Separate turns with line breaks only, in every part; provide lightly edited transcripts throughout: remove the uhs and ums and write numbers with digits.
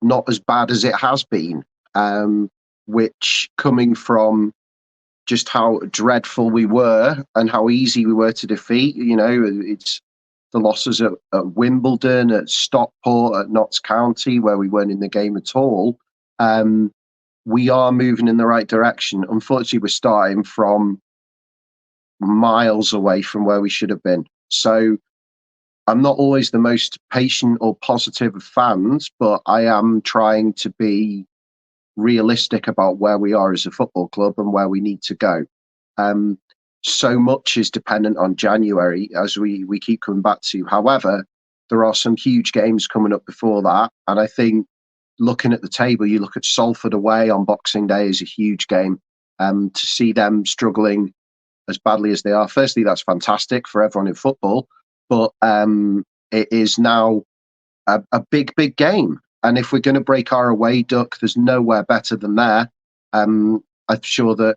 not as bad as it has been, which coming from just how dreadful we were and how easy we were to defeat. It's the losses at Wimbledon, at Stockport, at Notts County, where we weren't in the game at all. We are moving in the right direction. Unfortunately, we're starting from miles away from where we should have been. So I'm not always the most patient or positive of fans, but I am trying to be realistic about where we are as a football club and where we need to go. So much is dependent on January, as we keep coming back to. However, there are some huge games coming up before that. And I think looking at the table, you look at Salford away on Boxing Day is a huge game. To see them struggling as badly as they are, firstly, that's fantastic for everyone in football. But it is now a big, big game. And if we're going to break our away duck, there's nowhere better than there. I'm sure that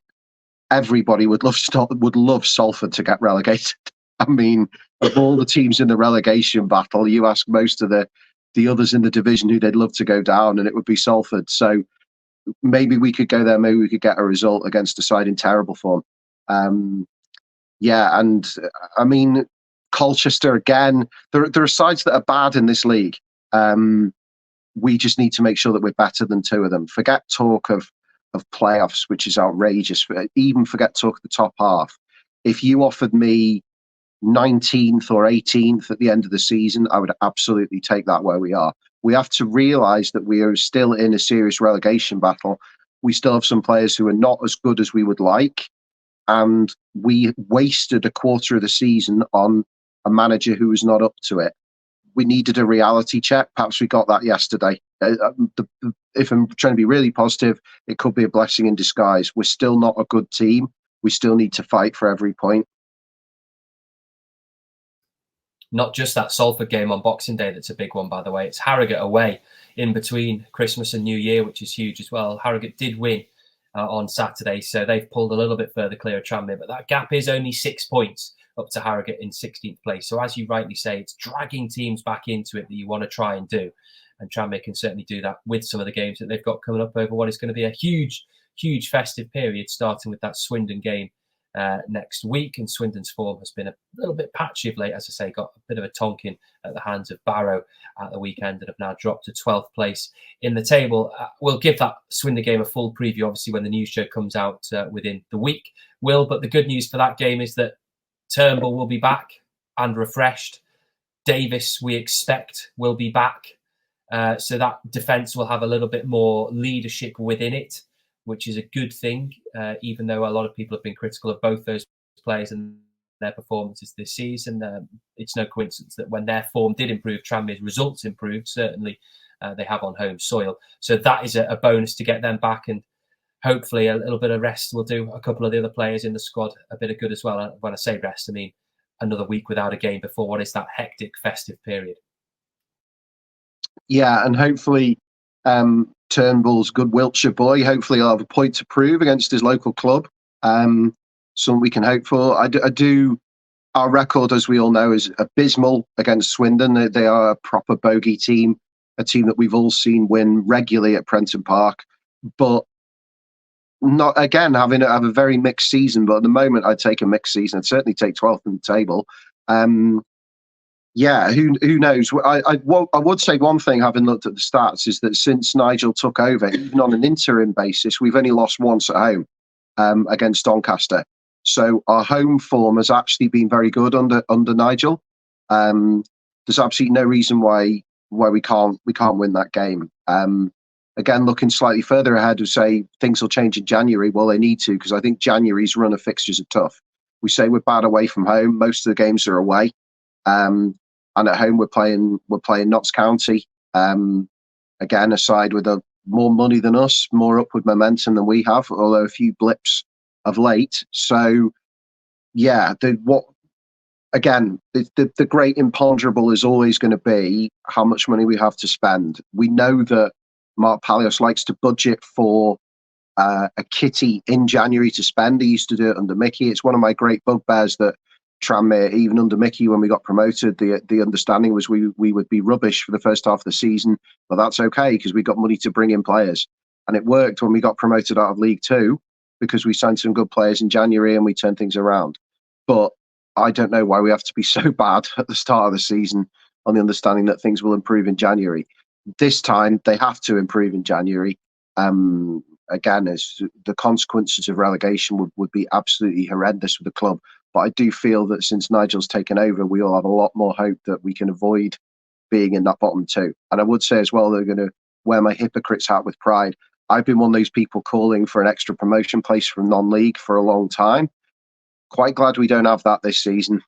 everybody would love Salford to get relegated. I mean, of all the teams in the relegation battle, you ask most of the others in the division who they'd love to go down, and it would be Salford. So maybe we could go there. Maybe we could get a result against a side in terrible form. Yeah, and I mean, Colchester again. There are sides that are bad in this league. We just need to make sure that we're better than two of them. Forget talk of playoffs, which is outrageous. Even forget talk of the top half. If you offered me 19th or 18th at the end of the season, I would absolutely take that where we are. We have to realise that we are still in a serious relegation battle. We still have some players who are not as good as we would like. And we wasted a quarter of the season on a manager who was not up to it. We needed a reality check. Perhaps we got that yesterday. If I'm trying to be really positive, it could be a blessing in disguise. We're still not a good team. We still need to fight for every point.
Not just that Salford game on Boxing Day that's a big one, by the way. It's Harrogate away in between Christmas and New Year, which is huge as well. Harrogate did win on Saturday, so they've pulled a little bit further clear of Tranmere, but that gap is only 6 points up to Harrogate in 16th place. So as you rightly say, it's dragging teams back into it that you want to try and do. And Tranmere can certainly do that with some of the games that they've got coming up over what is going to be a huge, huge festive period, starting with that Swindon game next week. And Swindon's form has been a little bit patchy of late, as I say, got a bit of a tonking at the hands of Barrow at the weekend and have now dropped to 12th place in the table. We'll give that Swindon game a full preview, obviously, when the news show comes out within the week, but the good news for that game is that Turnbull will be back and refreshed. Davis, we expect, will be back. So that defence will have a little bit more leadership within it, which is a good thing, even though a lot of people have been critical of both those players and their performances this season. It's no coincidence that when their form did improve, Tranmere's results improved. Certainly they have on home soil. So that is a bonus to get them back, and hopefully a little bit of rest will do a couple of the other players in the squad a bit of good as well. When I say rest, I mean another week without a game before what is that hectic festive period.
Yeah, and hopefully Turnbull's good Wiltshire boy, hopefully he'll have a point to prove against his local club. Something we can hope for. I do. Our record, as we all know, is abysmal against Swindon. They are a proper bogey team, a team that we've all seen win regularly at Prenton Park. But not again have a very mixed season, but at the moment I'd take a mixed season. I'd certainly take 12th in the table. Yeah, who knows? I would say one thing, having looked at the stats, is that since Nigel took over, even on an interim basis, we've only lost once at home against Doncaster. So our home form has actually been very good under Nigel. There's absolutely no reason why we can't win that game. Again, looking slightly further ahead, to say things will change in January. Well, they need to, because I think January's run of fixtures are tough. We say we're bad away from home. Most of the games are away, and at home we're playing Notts County. Again, a side with more money than us, more upward momentum than we have, although a few blips of late. So, yeah, the great imponderable is always going to be how much money we have to spend. We know that Mark Palios likes to budget for a kitty in January to spend. He used to do it under Mickey. It's one of my great bugbears that Tranmere, even under Mickey when we got promoted, the understanding was we would be rubbish for the first half of the season, but that's okay because we got money to bring in players, and it worked when we got promoted out of League Two because we signed some good players in January and we turned things around. But I don't know why we have to be so bad at the start of the season on the understanding that things will improve in January. This time they have to improve in January. Again, as the consequences of relegation would be absolutely horrendous for the club. But I do feel that since Nigel's taken over, we all have a lot more hope that we can avoid being in that bottom two. And I would say as well, they're going to wear my hypocrite's hat with pride. I've been one of those people calling for an extra promotion place from non-league for a long time. Quite glad we don't have that this season.